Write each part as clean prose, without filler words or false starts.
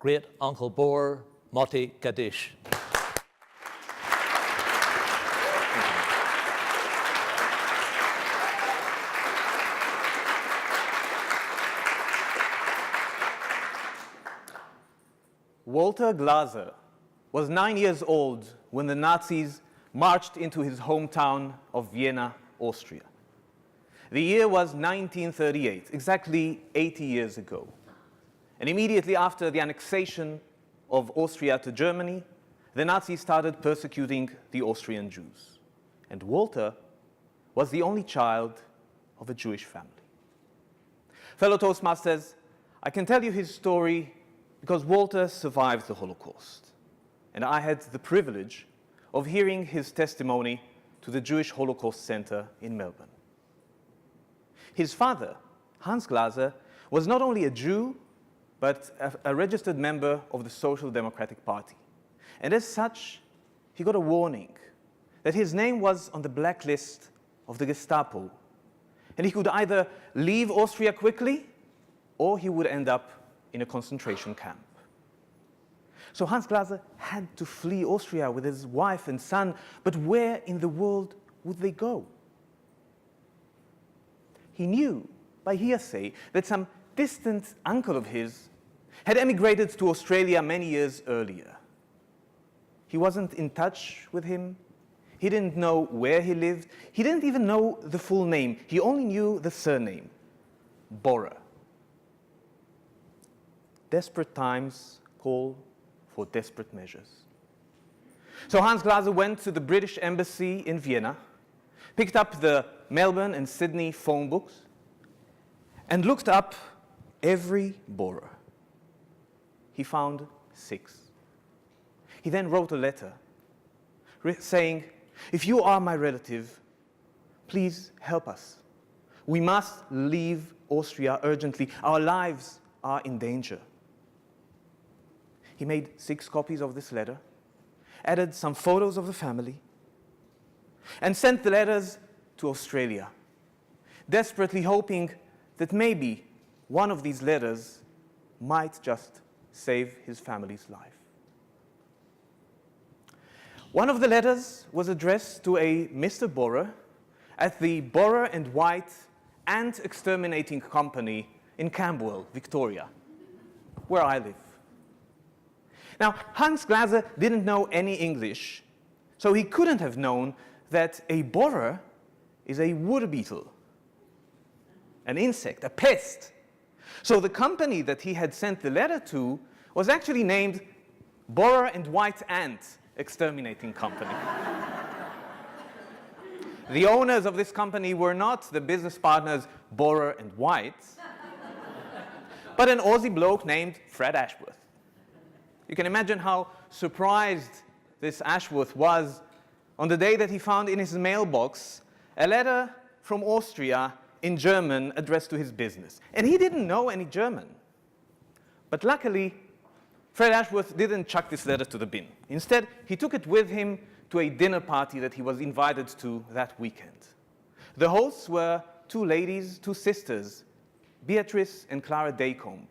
great Uncle Boer, Motti, Gadish. Walter Glaser was 9 years old when the Nazis marched into his hometown of Vienna, Austria. The year was 1938, exactly 80 years ago. And immediately after the annexation of Austria to Germany, the Nazis started persecuting the Austrian Jews. And Walter was the only child of a Jewish family. Fellow Toastmasters, I can tell you his story because Walter survived the Holocaust. And I had the privilege of hearing his testimony to the Jewish Holocaust Center in Melbourne. His father, Hans Glaser, was not only a Jew, but a registered member of the Social Democratic Party. And as such, he got a warning that his name was on the blacklist of the Gestapo. And he could either leave Austria quickly, or he would end up in a concentration camp. So Hans Glaser had to flee Austria with his wife and son, but where in the world would they go? He knew by hearsay that some distant uncle of his had emigrated to Australia many years earlier. He wasn't in touch with him. He didn't know where he lived. He didn't even know the full name. He only knew the surname, Borer. Desperate times call for desperate measures. So Hans Glaser went to the British Embassy in Vienna, picked up the Melbourne and Sydney phone books, and looked up every Borer. He found 6. He then wrote a letter saying, "If you are my relative, please help us. We must leave Austria urgently. Our lives are in danger." He made 6 copies of this letter, added some photos of the family, and sent the letters to Australia, desperately hoping that maybe one of these letters might just save his family's life. One of the letters was addressed to a Mr. Borer at the Borer and White Ant Exterminating Company in Camberwell, Victoria, where I live. Now, Hans Glaser didn't know any English, so he couldn't have known that a borer is a wood beetle, an insect, a pest. So the company that he had sent the letter to was actually named Borer and White Ant Exterminating Company. The owners of this company were not the business partners Borer and White, but an Aussie bloke named Fred Ashworth. You can imagine how surprised this Ashworth was on the day that he found in his mailbox a letter from Austria in German addressed to his business. And he didn't know any German. But luckily, Fred Ashworth didn't chuck this letter to the bin. Instead, he took it with him to a dinner party that he was invited to that weekend. The hosts were 2 ladies, 2 sisters, Beatrice and Clara Daycombe,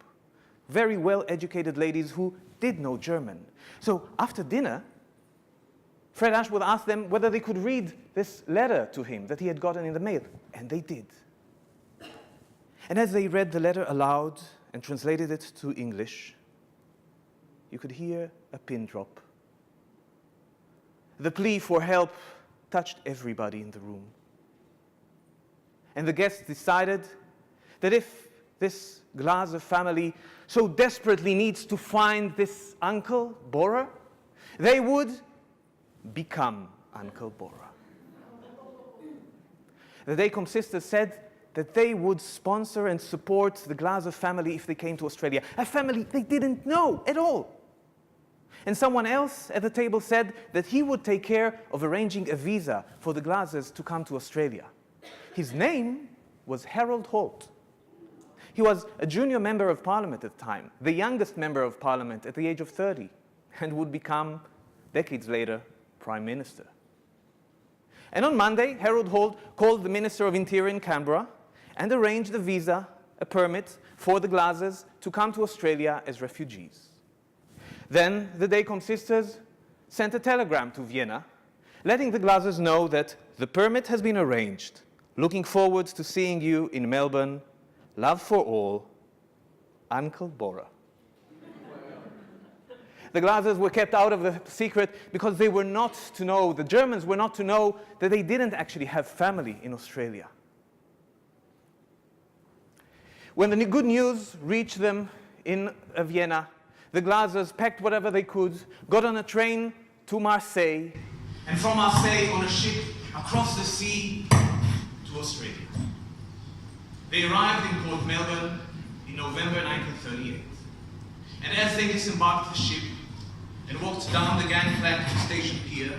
very well-educated ladies who did know German. So after dinner, Fred Ashworth asked them whether they could read this letter to him that he had gotten in the mail, and they did. And as they read the letter aloud and translated it to English, you could hear a pin drop. The plea for help touched everybody in the room. And the guests decided that if this Glaser family so desperately needs to find this Uncle Borer, they would become Uncle Borer. The Daycombe sisters said that they would sponsor and support the Glaser family if they came to Australia, a family they didn't know at all. And someone else at the table said that he would take care of arranging a visa for the Glasers to come to Australia. His name was Harold Holt. He was a junior member of parliament at the time, the youngest member of parliament at the age of 30, and would become, decades later, Prime Minister. And on Monday, Harold Holt called the Minister of Interior in Canberra and arranged a visa, a permit, for the Glasers to come to Australia as refugees. Then the Dacom sisters sent a telegram to Vienna, letting the Glazers know that the permit has been arranged. Looking forward to seeing you in Melbourne. Love for all, Uncle Bora. The Glazers were kept out of the secret because they were not to know, the Germans were not to know that they didn't actually have family in Australia. When the good news reached them in Vienna, the Glazers packed whatever they could, got on a train to Marseille, and from Marseille on a ship across the sea to Australia. They arrived in Port Melbourne in November 1938. And as they disembarked the ship and walked down the gangplank to Station Pier,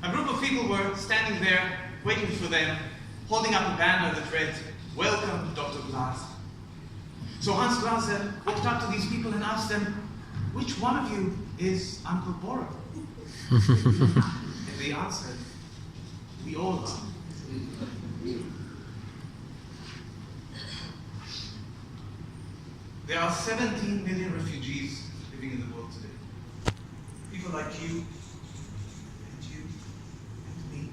a group of people were standing there waiting for them, holding up a banner that read, "Welcome, Dr. Glaser." So Hans Glaser walked up to these people and asked them, "Which one of you is Uncle Bora?" And they answered, "We all are." There are 17 million refugees living in the world today. People like you and me,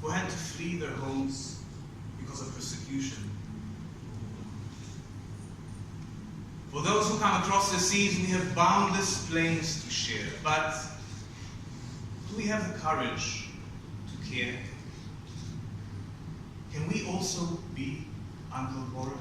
who had to flee their homes because of persecution. For those who come across the seas, we have boundless plains to share. But do we have the courage to care? Can we also be Uncle Bora?